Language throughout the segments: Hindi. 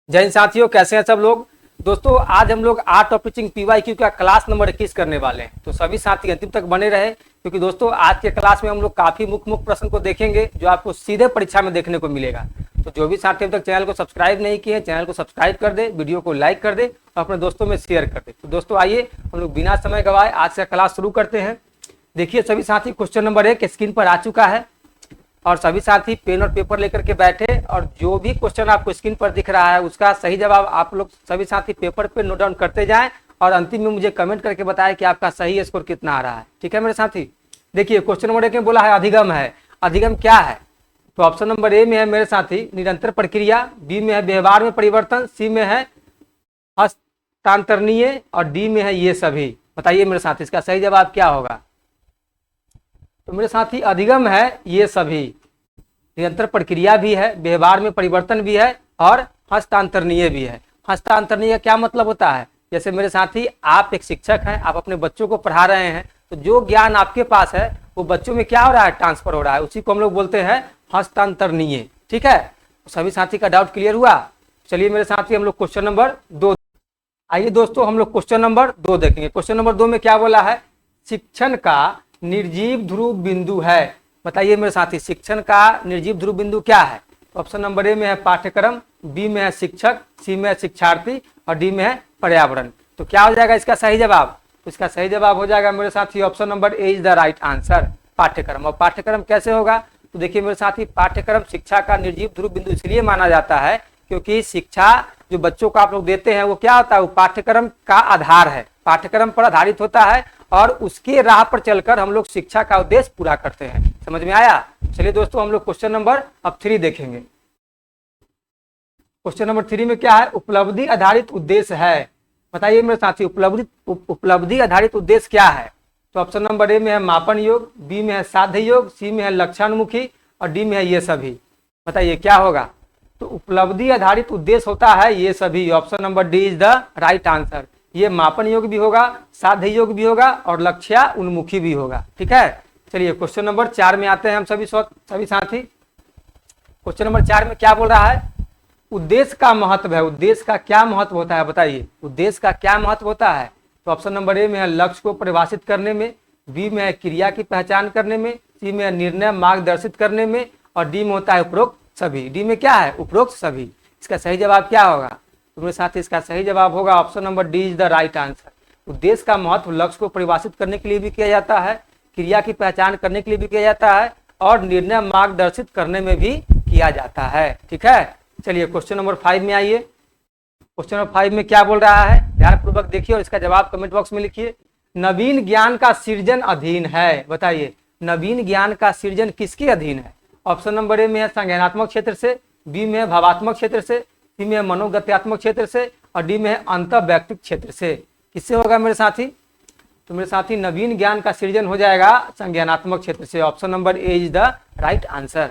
जय हिंद साथियों, कैसे हैं सब लोग। दोस्तों आज हम लोग आर्ट ऑफ टीचिंग पीवाईक्यू का क्लास नंबर 21 करने वाले हैं, तो सभी साथी अंतिम तक बने रहे क्योंकि दोस्तों आज के क्लास में हम लोग काफी मुख्य प्रश्न को देखेंगे जो आपको सीधे परीक्षा में देखने को मिलेगा। तो जो भी साथी अब तक चैनल को सब्सक्राइब नहीं किए, चैनल को सब्सक्राइब कर दे, वीडियो को लाइक कर दे और अपने दोस्तों में शेयर कर दे। तो दोस्तों आइए हम लोग बिना समय गवाए आज का क्लास शुरू करते हैं। देखिए सभी साथी, क्वेश्चन नंबर 1 स्क्रीन पर आ चुका है और सभी साथी पेन और पेपर लेकर के बैठे और जो भी क्वेश्चन आपको स्क्रीन पर दिख रहा है उसका सही जवाब आप लोग सभी साथी पेपर पे नोट डाउन करते जाएं और अंतिम में मुझे कमेंट करके बताएं कि आपका सही स्कोर कितना आ रहा है। ठीक है मेरे साथी। देखिए क्वेश्चन नंबर 1 में बोला है अधिगम है। अधिगम क्या है? तो ऑप्शन नंबर ए में है मेरे साथी निरंतर प्रक्रिया, बी में है व्यवहार में परिवर्तन, सी में है हस्तांतरणीय और डी में है ये सभी। बताइए मेरे साथी इसका सही जवाब क्या होगा? तो मेरे साथी अधिगम है ये सभी, निरंतर प्रक्रिया भी है, व्यवहार में परिवर्तन भी है और हस्तांतरणीय भी है। हस्तांतरणीय क्या मतलब होता है? जैसे मेरे साथी आप एक शिक्षक हैं, आप अपने बच्चों को पढ़ा रहे हैं तो जो ज्ञान आपके पास है वो बच्चों में क्या हो रहा है, ट्रांसफर हो रहा है, उसी को हम लोग बोलते हैं हस्तांतरणीय। ठीक है, तो सभी साथी का डाउट क्लियर हुआ। चलिए मेरे साथी हम लोग क्वेश्चन नंबर 2, आइए दोस्तों हम लोग क्वेश्चन नंबर 2 देखेंगे। क्वेश्चन नंबर 2 में क्या बोला है? शिक्षण का निर्जीव ध्रुव बिंदु है। बताइए मेरे साथी शिक्षण का निर्जीव ध्रुव बिंदु क्या है? तो ऑप्शन नंबर ए में है पाठ्यक्रम, बी में है शिक्षक, सी में है शिक्षार्थी और डी में है पर्यावरण। तो क्या हो जाएगा इसका सही जवाब? तो इसका सही जवाब हो जाएगा मेरे साथी option number A is the right answer, पाठ्यक्रम। और पाठ्यक्रम कैसे होगा? तो देखिए मेरे साथी पाठ्यक्रम शिक्षा का निर्जीव ध्रुव बिंदु इसलिए माना जाता है क्योंकि शिक्षा जो बच्चों को आप लोग देते हैं वो क्या होता है, वो पाठ्यक्रम का आधार है, पाठ्यक्रम पर आधारित होता है और उसके राह पर चलकर हम लोग शिक्षा का उद्देश्य पूरा करते हैं। समझ में आया? चलिए दोस्तों हम लोग क्वेश्चन नंबर अब 3 देखेंगे। क्वेश्चन नंबर 3 में क्या है? उपलब्धि आधारित उद्देश्य है। बताइए मेरे साथी उपलब्धि आधारित उद्देश्य क्या है? तो ऑप्शन नंबर ए में है मापन योग, बी में है साध्य योग, सी में है लक्ष्यान्मुखी और डी में है ये सभी। बताइए क्या होगा? तो उपलब्धि आधारित उद्देश्य होता है ये सभी, option number D is the right answer. ये मापन योग भी होगा, साध्य योग भी होगा और लक्ष्य उन्मुखी भी होगा। ठीक है, चलिए क्वेश्चन नंबर 4 में आते हैं हम सभी साथी। क्वेश्चन नंबर 4 में क्या बोल रहा है? उद्देश्य का महत्व है। उद्देश्य का क्या महत्व होता है? बताइए उद्देश्य का क्या महत्व होता है? तो ऑप्शन नंबर ए में है लक्ष्य को परिभाषित करने में, बी में है क्रिया की पहचान करने में, सी में है निर्णय मार्गदर्शित करने में और डी में होता है उपरोक्त सभी। डी में क्या है? उपरोक्त सभी। इसका सही जवाब क्या होगा? तो मेरे साथ इसका सही जवाब होगा option number D is the right answer. उद्देश्य का महत्व लक्ष्य को परिभाषित करने के लिए भी किया जाता है, क्रिया की पहचान करने के लिए भी किया जाता है और निर्णय मार्गदर्शित करने में भी किया जाता है। ठीक है, चलिए क्वेश्चन नंबर 5 में आइए। क्वेश्चन नंबर 5 में क्या बोल रहा है? ध्यानपूर्वक देखिए और इसका जवाब कमेंट बॉक्स में लिखिए। नवीन ज्ञान का सृजन अधीन है। बताइए नवीन ज्ञान का सृजन किसके अधीन है? ऑप्शन नंबर ए में है संज्ञानात्मक क्षेत्र से, बी में है भावात्मक क्षेत्र से, सी में है मनोगत्यात्मक क्षेत्र से और डी में है अंतःवैयक्तिक क्षेत्र से। किससे होगा मेरे साथी? तो मेरे साथी नवीन ज्ञान का सृजन हो जाएगा संज्ञानात्मक क्षेत्र से, option number A is the right answer.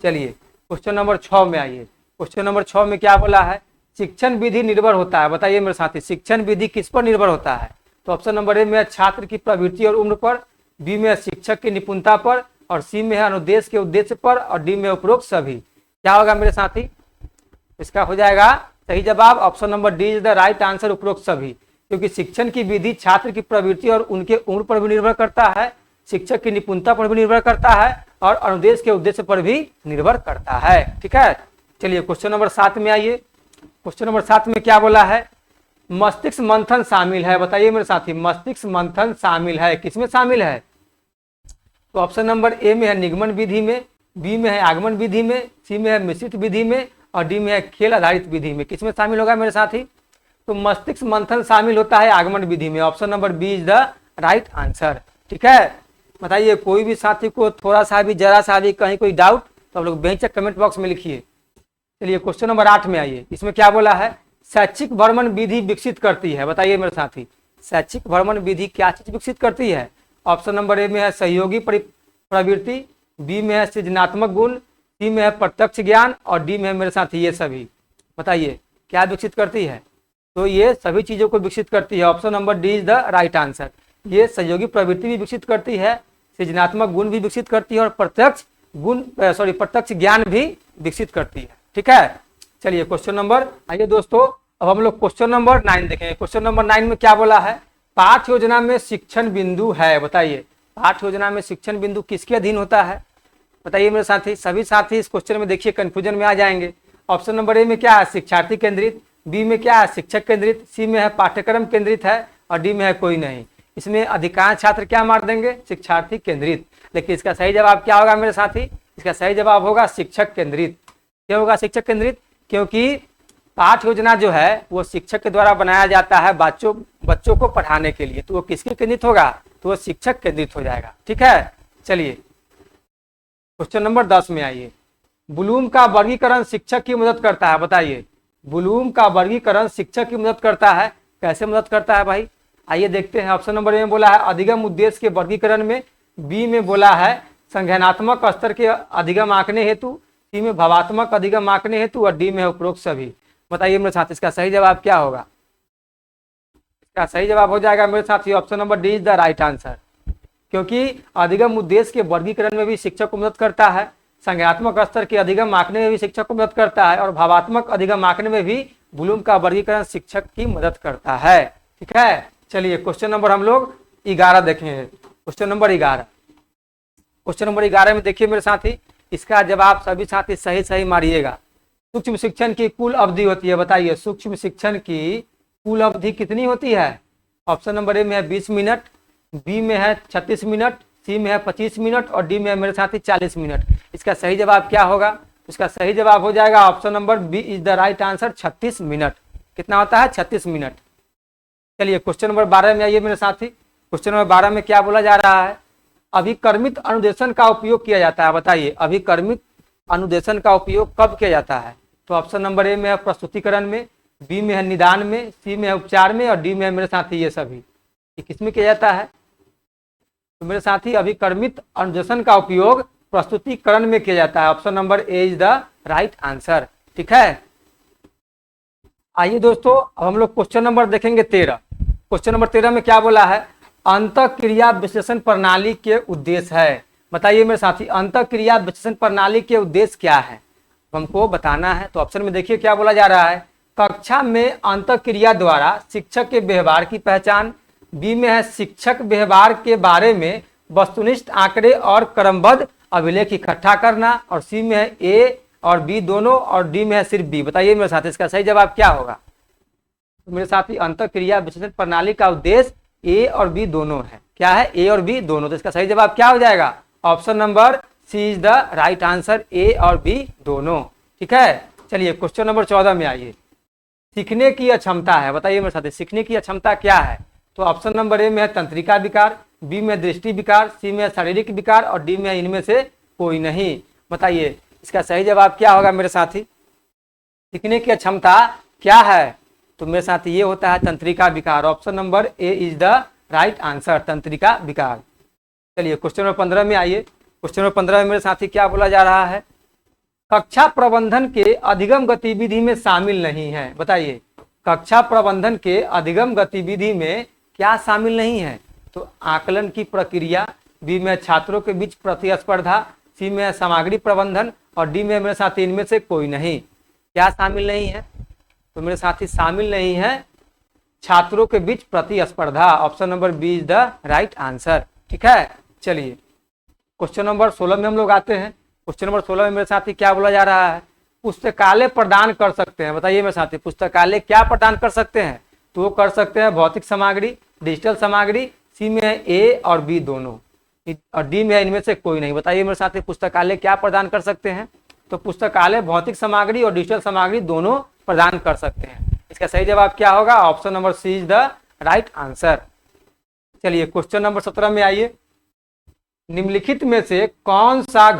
चलिए क्वेश्चन नंबर 6 में आइए। क्वेश्चन नंबर 6 में क्या बोला है? शिक्षण विधि निर्भर होता है। बताइए मेरे साथी शिक्षण विधि किस पर निर्भर होता है? तो ऑप्शन नंबर ए में है छात्र की प्रवृत्ति और उम्र पर, बी में है शिक्षक की निपुणता पर और सी में है अनुदेश के उद्देश्य पर और डी में उपरोक्त सभी। क्या होगा मेरे साथी? इसका हो जाएगा सही जवाब option number D is the right answer, उपरोक्त सभी। क्योंकि शिक्षण की विधि छात्र की प्रवृत्ति और उनके उम्र पर भी निर्भर करता है, शिक्षक की निपुणता पर भी निर्भर करता है और अनुदेश के उद्देश्य पर भी निर्भर करता है। ठीक है, चलिए क्वेश्चन नंबर 7 में आइए। क्वेश्चन नंबर 7 में क्या बोला है? मस्तिष्क मंथन शामिल है। बताइए मेरे साथी मस्तिष्क मंथन शामिल है, किसमें शामिल है? तो ऑप्शन नंबर ए में है निगमन विधि में, बी में है आगमन विधि में, सी में है मिश्रित विधि में और डी में है खेल आधारित विधि में। किसमें शामिल होगा मेरे साथी? तो मस्तिष्क मंथन शामिल होता है आगमन विधि में, option number B is the right answer. ठीक है, बताइए कोई भी साथी को थोड़ा सा भी जरा सा भी कहीं कोई डाउट तो आप लोग बेंचक कमेंट बॉक्स में लिखिए। चलिए क्वेश्चन नंबर 8 में आइए। इसमें क्या बोला है? शैक्षिक भ्रमण विधि विकसित करती है। बताइए मेरे साथी शैक्षिक भ्रमण विधि क्या चीज विकसित करती है? ऑप्शन नंबर ए में है सहयोगी प्रवृत्ति, बी में है सृजनात्मक गुण, सी में है प्रत्यक्ष ज्ञान और डी में है मेरे साथ ये सभी। बताइए क्या विकसित करती है? तो ये सभी चीजों को विकसित करती है, option number D is the right answer. ये सहयोगी प्रवृत्ति भी विकसित करती है, सृजनात्मक गुण भी विकसित करती है और प्रत्यक्ष ज्ञान भी विकसित करती है। ठीक है, चलिए क्वेश्चन नंबर, आइए दोस्तों अब हम लोग क्वेश्चन नंबर 9 देखेंगे। क्वेश्चन नंबर 9 में क्या बोला है, पाठ योजना में शिक्षण बिंदु है। बताइए पाठ योजना में शिक्षण बिंदु किसके अधीन होता है, बताइए मेरे साथी। सभी साथी इस क्वेश्चन में देखिए कंफ्यूजन में आ जाएंगे। ऑप्शन नंबर ए में क्या है, शिक्षार्थी केंद्रित, बी में क्या है, शिक्षक केंद्रित, सी में है पाठ्यक्रम केंद्रित है, और डी में है कोई नहीं। इसमें अधिकांश छात्र क्या मार देंगे, शिक्षार्थी केंद्रित। लेकिन इसका सही जवाब क्या होगा मेरे साथी, इसका सही जवाब होगा शिक्षक केंद्रित। क्या होगा, शिक्षक केंद्रित, क्योंकि पाठ योजना जो है वो शिक्षक के द्वारा बनाया जाता है बच्चों को पढ़ाने के लिए, तो वो किसके केंद्रित होगा, तो वो शिक्षक केंद्रित हो जाएगा। ठीक है, चलिए क्वेश्चन नंबर 10 में आइए। ब्लूम का वर्गीकरण शिक्षक की मदद करता है। बताइए ब्लूम का वर्गीकरण शिक्षक की मदद करता है, कैसे मदद करता है भाई, आइए देखते हैं। ऑप्शन नंबर ए में बोला है अधिगम उद्देश्य के वर्गीकरण में, बी में बोला है संज्ञानात्मक स्तर के अधिगम आंकने हेतु, सी में भावात्मक अधिगम आंकने हेतु, और डी में है उपरोक्त सभी। बताइए मेरे साथ इसका सही जवाब क्या होगा, इसका सही जवाब हो जाएगा मेरे साथी option number D is the right answer. क्योंकि अधिगम उद्देश्य के वर्गीकरण में भी शिक्षक को मदद करता है, संज्ञानात्मक स्तर के अधिगम आंकने में भी शिक्षक को मदद करता है, और भावात्मक अधिगम आंकने में भी ब्लूम का वर्गीकरण शिक्षक की मदद करता है। ठीक है, चलिए क्वेश्चन नंबर हम लोग 11 देखेंगे। क्वेश्चन नंबर 11, क्वेश्चन नंबर 11 में देखिए मेरे साथी, इसका जवाब सभी साथी सही सही मारिएगा। सूक्ष्म शिक्षण की कुल अवधि होती है। बताइए सूक्ष्म शिक्षण की कुल अवधि कितनी होती है। ऑप्शन नंबर ए में है 20 मिनट, बी में है 36 मिनट, सी में है 25 मिनट, और डी में है मेरे साथी 40 मिनट। इसका सही जवाब क्या होगा, इसका सही जवाब हो जाएगा option number B is the right answer, 36 minute. कितना होता है, 36 मिनट। चलिए क्वेश्चन नंबर 12 में आइए मेरे साथी। क्वेश्चन नंबर 12 में क्या बोला जा रहा है, अभिकर्मित अनुदेशन का उपयोग किया जाता है। बताइए अभिकर्मित अनुदेशन का उपयोग कब किया जाता है। तो ऑप्शन नंबर ए में है प्रस्तुतिकरण में, बी में है निदान में, सी में है उपचार में, और डी में है मेरे साथी ये सभी। ये किस में किया जाता है, तो मेरे साथी अभिकर्मित अनुदेशन का उपयोग प्रस्तुतिकरण में किया जाता है। Option number A is the right answer. ठीक है, आइए दोस्तों अब हम लोग क्वेश्चन नंबर देखेंगे 13। क्वेश्चन नंबर 13 में क्या बोला है, अंतःक्रिया विश्लेषण प्रणाली के उद्देश्य है। बताइए मेरे साथी अंतःक्रिया विश्लेषण प्रणाली के उद्देश्य क्या है, हमको बताना है। तो ऑप्शन में देखिए क्या बोला जा रहा है, कक्षा में अंतःक्रिया द्वारा शिक्षक के व्यवहार की पहचान, बी में है शिक्षक व्यवहार के बारे में वस्तुनिष्ठ आंकड़े और क्रमबद्ध अभिलेख इकट्ठा करना, और सी में है ए और बी दोनों, और डी में है सिर्फ बी। बताइए मेरे साथी इसका सही जवाब क्या होगा। तो मेरे साथी अंतःक्रिया विश्लेषण प्रणाली का उद्देश्य ए और बी दोनों है। क्या है, ए और बी दोनों। तो इसका सही जवाब क्या हो जाएगा, option number C is the right answer, A और बी दोनों। ठीक है, चलिए क्वेश्चन नंबर 14 में आइए। सीखने की अक्षमता है। बताइए मेरे साथी सीखने की अक्षमता क्या है। तो ऑप्शन नंबर ए में है तंत्रिका विकार, बी में दृष्टि विकार, सी में शारीरिक विकार, और डी में इनमें से कोई नहीं। बताइए इसका सही जवाब क्या होगा मेरे साथी, सीखने की अक्षमता क्या है। तो मेरे साथ ये होता है तंत्रिका विकार। Option number A is the right answer, तंत्रिका विकार। चलिए क्वेश्चन नंबर 15 में आइए। क्वेश्चन नंबर 15 में मेरे साथी क्या बोला जा रहा है, कक्षा प्रबंधन के अधिगम गतिविधि में शामिल नहीं है। बताइए कक्षा प्रबंधन के अधिगम गतिविधि में क्या शामिल नहीं है। तो आकलन की प्रक्रिया, बी में छात्रों के बीच प्रतिस्पर्धा, सी में सामग्री प्रबंधन, और डी में मेरे साथी इनमें से कोई नहीं। क्या शामिल नहीं है, तो मेरे साथी शामिल नहीं है छात्रों के बीच प्रतिस्पर्धा। Option number B is the right answer. ठीक है, चलिए क्वेश्चन नंबर 16 में हम लोग आते हैं। क्वेश्चन नंबर 16 में मेरे साथी क्या बोला जा रहा है, पुस्तकालय प्रदान कर सकते हैं। बताइए मेरे साथी पुस्तकालय क्या प्रदान कर सकते हैं। तो वो कर सकते हैं भौतिक सामग्री, डिजिटल सामग्री, सी में है ए और बी दोनों, और डी में है इनमें से कोई नहीं। बताइए मेरे साथी पुस्तकालय क्या प्रदान कर सकते हैं। तो पुस्तकालय भौतिक सामग्री और डिजिटल सामग्री दोनों प्रदान कर सकते हैं। इसका सही जवाब क्या होगा, option number C is the right answer. चलिए क्वेश्चन नंबर 17 में आइए। निम्नलिखित में से कौन सा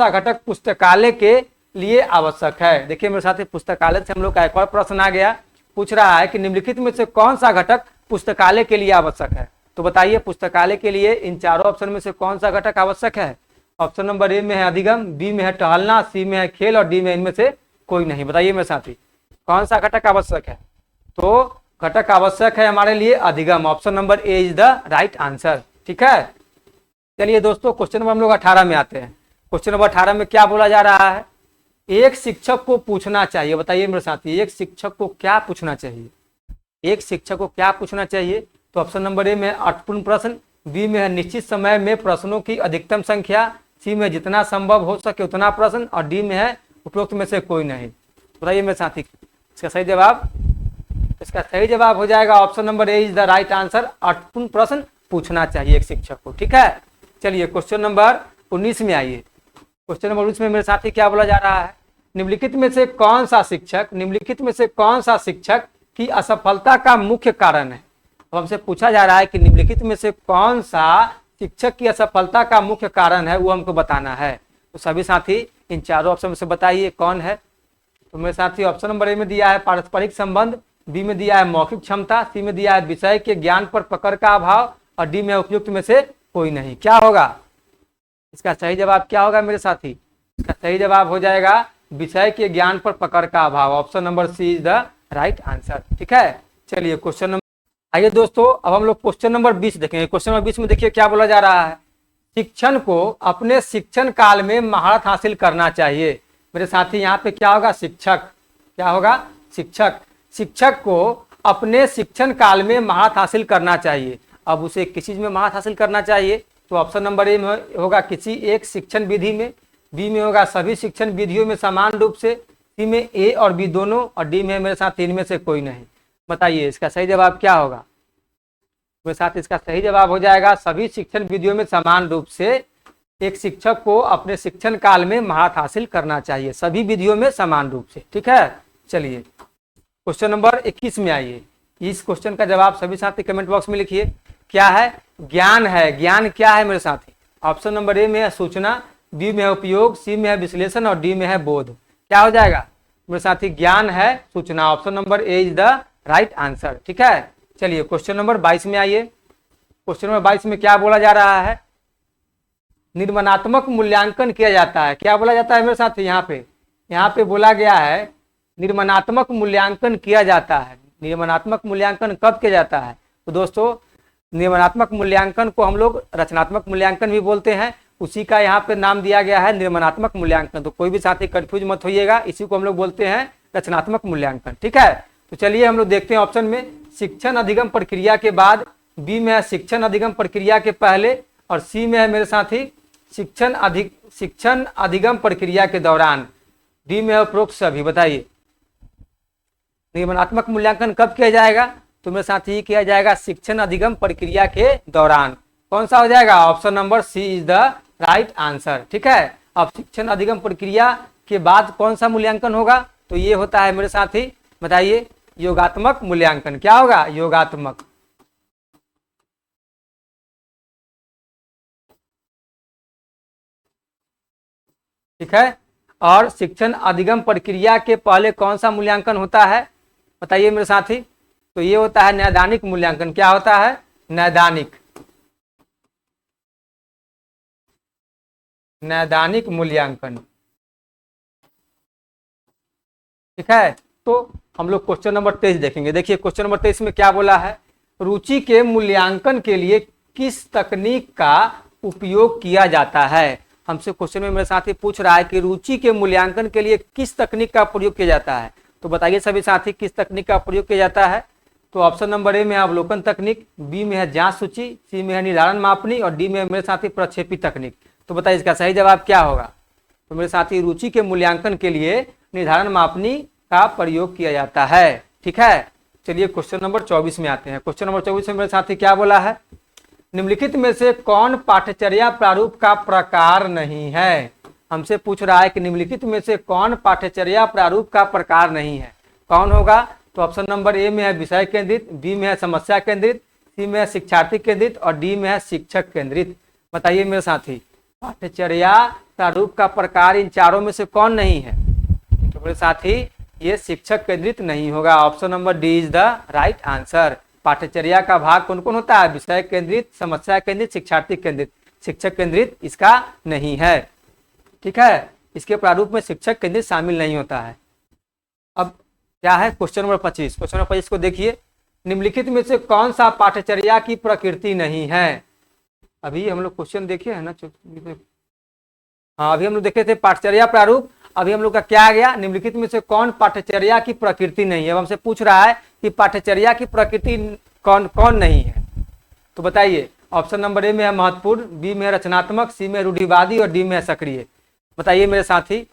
घटक पुस्तकालय के लिए आवश्यक है। देखिए मेरे साथी पुस्तकालय से हम लोग का एक और प्रश्न आ गया, पूछ रहा है कि निम्नलिखित में से कौन सा घटक पुस्तकालय के लिए आवश्यक है। तो बताइए पुस्तकालय के लिए इन चारों ऑप्शन में से कौन सा घटक आवश्यक है। ऑप्शन नंबर ए में है अधिगम, बी में है टहलना, सी में है खेल, और डी में इनमें से कोई नहीं। बताइए मेरे साथी कौन सा घटक आवश्यक है। तो घटक आवश्यक है हमारे लिए अधिगम। Option number A is the right answer. ठीक है, चलिए दोस्तों क्वेश्चन नंबर हम लोग 18 में आते हैं। क्वेश्चन नंबर 18 में क्या बोला जा रहा है, एक शिक्षक को पूछना चाहिए, बताइए मेरे साथी, एक शिक्षक को क्या पूछना चाहिए, एक शिक्षक को क्या पूछना चाहिए? तो ऑप्शन नंबर ए में अर्थपूर्ण प्रश्न, बी में है निश्चित समय में प्रश्नों की अधिकतम संख्या, सी में जितना संभव हो सके उतना प्रश्न, और डी में है उपरोक्त में से कोई नहीं। बताइए मेरे साथी इसका सही जवाब, इसका सही जवाब हो जाएगा option number A is the right answer. अर्थपूर्ण प्रश्न पूछना चाहिए एक शिक्षक को। ठीक है, चलिए क्वेश्चन नंबर 19 में आइए। क्वेश्चन नंबर 19 में मेरे साथी क्या बोला जा रहा है? निम्नलिखित में से कौन सा शिक्षक, निम्नलिखित में से कौन सा शिक्षक की असफलता का मुख्य कारण है? अब हमसे पूछा जा रहा है कि निम्नलिखित में से कौन सा शिक्षक की असफलता का मुख्य कारण है, वो हमको बताना है। तो सभी साथी इन चारों ऑप्शन में से बताइए कौन है। तो मेरे साथी ऑप्शन नंबर ए में दिया है पारस्परिक संबंध, बी में दिया है मौखिक क्षमता, सी में दिया है विषय के ज्ञान पर पकड़ का अभाव, और डी में उपयुक्त में से कोई नहीं। क्या होगा इसका सही जवाब? क्या होगा मेरे साथी? इसका सही जवाब हो जाएगा विषय के ज्ञान पर पकड़ का अभाव। Option number C is the right answer. ठीक है, चलिए क्वेश्चन नंबर, आइए दोस्तों अब हम लोग क्वेश्चन नंबर 20 देखेंगे। क्वेश्चन नंबर 20 में देखिए क्या बोला जा रहा है? शिक्षण को अपने शिक्षण काल में महारत हासिल करना चाहिए। मेरे साथी यहाँ पे क्या होगा? शिक्षक, क्या होगा? शिक्षक। शिक्षक को अपने शिक्षण काल में महारत हासिल करना चाहिए। अब उसे किस चीज में महारत हासिल करना चाहिए? तो ऑप्शन नंबर ए में होगा किसी एक शिक्षण विधि में, बी में होगा सभी शिक्षण विधियों में समान रूप से, सी में ए और बी दोनों, और डी में मेरे साथ तीन में से कोई नहीं। बताइए इसका सही जवाब क्या होगा? मेरे साथ इसका सही जवाब हो जाएगा सभी शिक्षण विधियों में समान रूप से एक शिक्षक को अपने शिक्षण काल में महारत हासिल करना चाहिए, सभी विधियों में समान रूप से। ठीक है, चलिए क्वेश्चन नंबर 21 में आइए। इस क्वेश्चन का जवाब सभी साथी कमेंट बॉक्स में लिखिए। क्या है? ज्ञान है। ज्ञान क्या है मेरे साथी? ऑप्शन नंबर ए में है सूचना, बी में है उपयोग, सी में है विश्लेषण, और डी में है बोध। क्या हो जाएगा मेरे साथी? ज्ञान है सूचना। Option number A is the right answer. ठीक है, चलिए क्वेश्चन नंबर 22 में आइए। क्वेश्चन नंबर 22 में क्या बोला जा रहा है? निर्माणात्मक मूल्यांकन किया जाता है। क्या बोला जाता है मेरे साथ? यहाँ पे बोला गया है निर्माणात्मक मूल्यांकन किया जाता है। निर्माणात्मक मूल्यांकन कब किया जाता है? तो दोस्तों निर्माणात्मक मूल्यांकन को हम लोग रचनात्मक मूल्यांकन भी बोलते हैं, उसी का यहाँ पे नाम दिया गया है निर्माणात्मक मूल्यांकन। तो कोई भी साथी कंफ्यूज मत होइएगा, इसी को हम लोग बोलते हैं रचनात्मक मूल्यांकन। ठीक है, तो चलिए हम लोग देखते हैं ऑप्शन में शिक्षण अधिगम प्रक्रिया के बाद, बी में है शिक्षण अधिगम प्रक्रिया के पहले, और सी में है मेरे साथी शिक्षण अधिगम प्रक्रिया के दौरान, डी में है उपरोक्त सभी। बताइए निर्माणात्मक मूल्यांकन कब किया जाएगा? तो मेरे साथ ही किया जाएगा शिक्षण अधिगम प्रक्रिया के दौरान। कौन सा हो जाएगा? Option number C is the right answer. ठीक है, अब शिक्षण अधिगम प्रक्रिया के बाद कौन सा मूल्यांकन होगा? तो ये होता है मेरे साथी, बताइए योगात्मक मूल्यांकन। क्या होगा? योगात्मक। ठीक है, और शिक्षण अधिगम प्रक्रिया के पहले कौन सा मूल्यांकन होता है? बताइए मेरे साथी। तो ये होता है नैदानिक मूल्यांकन। क्या होता है? नैदानिक, नैदानिक मूल्यांकन। ठीक है, तो हम लोग क्वेश्चन नंबर 23 देखेंगे। देखिए क्वेश्चन नंबर 23 में क्या बोला है? रुचि के मूल्यांकन के लिए किस तकनीक का उपयोग किया जाता है? हमसे क्वेश्चन में मेरे साथी पूछ रहा है कि रुचि के मूल्यांकन के लिए किस तकनीक का प्रयोग किया जाता है। तो बताइए सभी साथी किस तकनीक का प्रयोग किया जाता है? तो ऑप्शन नंबर ए में है अवलोकन तकनीक, बी में है जांच सूची, सी में है निर्धारण मापनी, और डी में है मेरे साथी प्रक्षेपी तकनीक। तो बताइए इसका सही जवाब क्या होगा? तो मेरे साथी रुचि के मूल्यांकन के लिए निर्धारण मापनी का प्रयोग किया जाता है। ठीक है, चलिए क्वेश्चन नंबर 24 में आते हैं। क्वेश्चन नंबर 24 में मेरे साथी क्या बोला है? निम्नलिखित में से कौन पाठ्यचर्या प्रारूप का प्रकार नहीं है? हमसे पूछ रहा है कि निम्नलिखित में से कौन पाठ्यचर्या प्रारूप का प्रकार नहीं है, कौन होगा? तो ऑप्शन नंबर ए में है विषय केंद्रित, बी में है समस्या केंद्रित, सी में है शिक्षार्थी केंद्रित, और डी में है शिक्षक केंद्रित। बताइए मेरे साथी पाठ्यचर्या प्रारूप का प्रकार इन चारों में से कौन नहीं है? तो मेरे साथी ये शिक्षक केंद्रित नहीं होगा। Option number D is the right answer. पाठ्यचर्या का भाग कौन कौन होता है? विषय केंद्रित, समस्या केंद्रित, शिक्षार्थी केंद्रित। शिक्षक केंद्रित इसका नहीं है। ठीक है, इसके प्रारूप में शिक्षक केंद्रित शामिल नहीं होता है। अब क्या है क्वेश्चन नंबर 25? क्वेश्चन नंबर 25 को देखिए। निम्नलिखित में से कौन सा पाठ्यचर्या की प्रकृति नहीं है? अभी हम लोग क्वेश्चन देखे है ना, हाँ अभी हम लोग देखे थे पाठ्यचर्या प्रारूप अभी हम लोग का क्या आ गया, निम्नलिखित में से कौन पाठ्यचर्या की प्रकृति नहीं है। अब हमसे पूछ रहा है कि पाठ्यचर्या की प्रकृति कौन कौन नहीं है, तो बताइए। ऑप्शन नंबर ए में है महत्वपूर्ण, बी में है रचनात्मक, सी में रूढ़िवादी और डी में है सक्रिय। बताइए मेरे साथी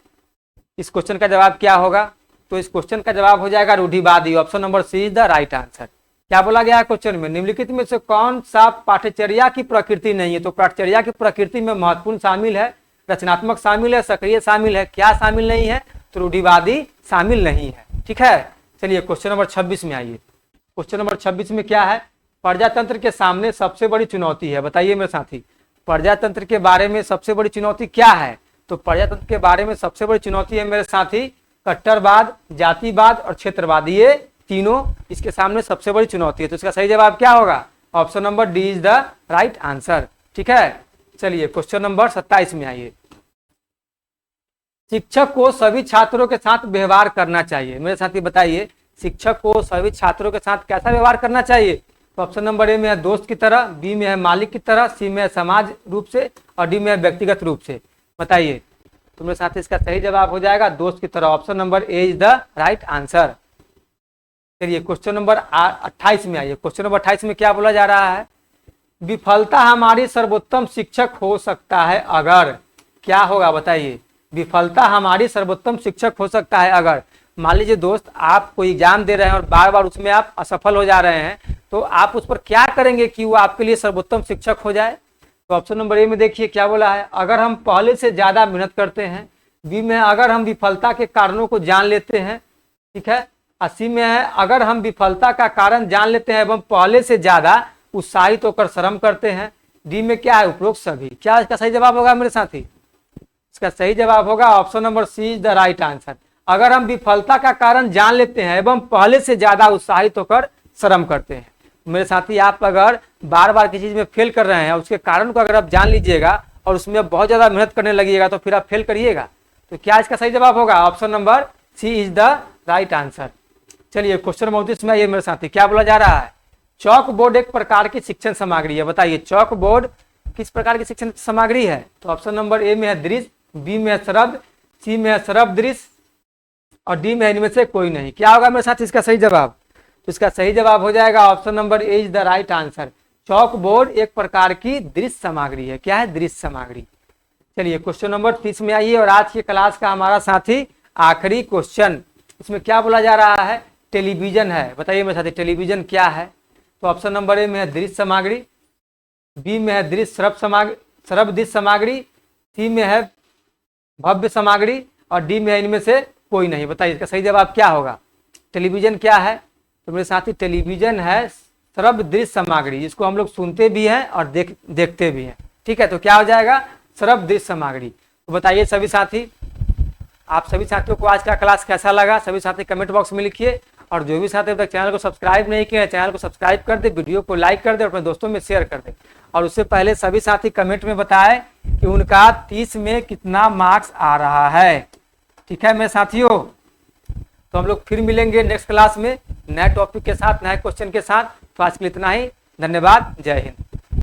इस क्वेश्चन का जवाब क्या होगा। तो इस क्वेश्चन का जवाब हो जाएगा रूढ़िवादी। Option number C is the right answer. क्या बोला गया है क्वेश्चन में, निम्नलिखित में से कौन सा पाठ्यचर्या की प्रकृति नहीं है। तो पाठ्यचर्या की प्रकृति में महत्वपूर्ण शामिल है, रचनात्मक शामिल है, सक्रिय शामिल है, क्या शामिल नहीं है, तो रूढ़िवादी शामिल नहीं है। ठीक है, चलिए क्वेश्चन नंबर 26 में आइए। क्वेश्चन नंबर 26 में क्या है, प्रजातंत्र के सामने सबसे बड़ी चुनौती है। बताइए मेरे साथी प्रजातंत्र के बारे में सबसे बड़ी चुनौती क्या है। तो प्रजातंत्र के बारे में सबसे बड़ी चुनौती है मेरे साथी कट्टरवाद, जातिवाद और क्षेत्रवाद, ये तीनों इसके सामने सबसे बड़ी चुनौती है। तो इसका सही जवाब क्या होगा, option number D is the right answer. ठीक है, चलिए क्वेश्चन नंबर 27 में आइए। शिक्षक को सभी छात्रों के साथ व्यवहार करना चाहिए। मेरे साथी बताइए शिक्षक को सभी छात्रों के साथ कैसा व्यवहार करना चाहिए। तो ऑप्शन नंबर ए में है दोस्त की तरह, बी में है मालिक की तरह, सी में है समाज रूप से और डी में है व्यक्तिगत रूप से। बताइए तो मेरे साथ इसका सही जवाब हो जाएगा दोस्त की तरह। Option number A is the right answer. चलिए क्वेश्चन नंबर 28 में आइए। क्वेश्चन नंबर 28 में क्या बोला जा रहा है, विफलता हमारी सर्वोत्तम शिक्षक हो सकता है अगर, क्या होगा बताइए। विफलता हमारी सर्वोत्तम शिक्षक हो सकता है अगर, मान लीजिए दोस्त आप कोई एग्जाम दे रहे हैं और बार बार उसमें आप असफल हो जा रहे हैं, तो आप उस पर क्या करेंगे कि वो आपके लिए सर्वोत्तम शिक्षक हो जाए। तो ऑप्शन नंबर ए में देखिए क्या बोला है, अगर हम पहले से ज्यादा मेहनत करते हैं, बी में अगर हम विफलता के कारणों को जान लेते हैं, ठीक है, और सी में है अगर हम विफलता का कारण जान लेते हैं एवं पहले से ज्यादा उत्साहित होकर श्रम करते हैं, डी में क्या है उपरोक्त सभी। क्या इसका सही जवाब होगा मेरे साथी, इसका सही जवाब होगा option number C is the right answer. अगर हम विफलता का कारण जान लेते हैं एवं पहले से ज्यादा उत्साहित होकर श्रम करते हैं। मेरे साथी आप अगर बार बार किसी चीज में फेल कर रहे हैं, उसके कारण को अगर आप जान लीजिएगा और उसमें बहुत ज्यादा मेहनत करने लगिएगा तो फिर आप फेल करिएगा। तो क्या इसका सही जवाब होगा, option number C is the right answer. चलिए क्वेश्चन नंबर 29 में ये मेरे साथी क्या बोला जा रहा है, चौक बोर्ड एक प्रकार की शिक्षण सामग्री है। बताइए चौक बोर्ड किस प्रकार की शिक्षण सामग्री है। तो ऑप्शन नंबर ए में है दृश्य, बी में है शब्द, सी में है शब्द दृश्य और डी में इनमें से कोई नहीं। क्या होगा मेरे साथ इसका सही जवाब, तो इसका सही जवाब हो जाएगा option number A is the right answer. Chowk board एक प्रकार की दृश्य सामग्री है। क्या है, दृश्य सामग्री। चलिए क्वेश्चन नंबर 30 में आइए और आज की क्लास का हमारा साथी आखिरी क्वेश्चन, इसमें क्या बोला जा रहा है, टेलीविजन है। बताइए मेरे साथी टेलीविजन क्या है। तो ऑप्शन नंबर ए में है दृश्य सामग्री, बी में है दृश्य श्रव्य दृश्य सामग्री, सी में है भव्य सामग्री और डी में है इनमें से कोई नहीं। बताइए इसका सही जवाब क्या होगा। टेलीविजन क्या है, तो मेरे साथी टेलीविजन है श्रव्य दृश्य सामग्री, जिसको हम लोग सुनते भी हैं और देखते भी हैं। ठीक है, तो क्या हो जाएगा, श्रव्य दृश्य सामग्री। तो बताइए सभी साथी, आप सभी साथियों को आज का क्लास कैसा लगा, सभी साथी कमेंट बॉक्स में लिखिए। और जो भी साथी अब तक चैनल को सब्सक्राइब नहीं किया है, चैनल को सब्सक्राइब कर दे, वीडियो को लाइक कर दे और अपने दोस्तों में शेयर कर दे। और उससे पहले सभी साथी कमेंट में बताएं कि उनका 30 में कितना मार्क्स आ रहा है। ठीक है मेरे साथियों, तो हम लोग फिर मिलेंगे नेक्स्ट क्लास में नए टॉपिक के साथ, नए क्वेश्चन के साथ। तो आज के लिए इतना ही, धन्यवाद, जय हिंद।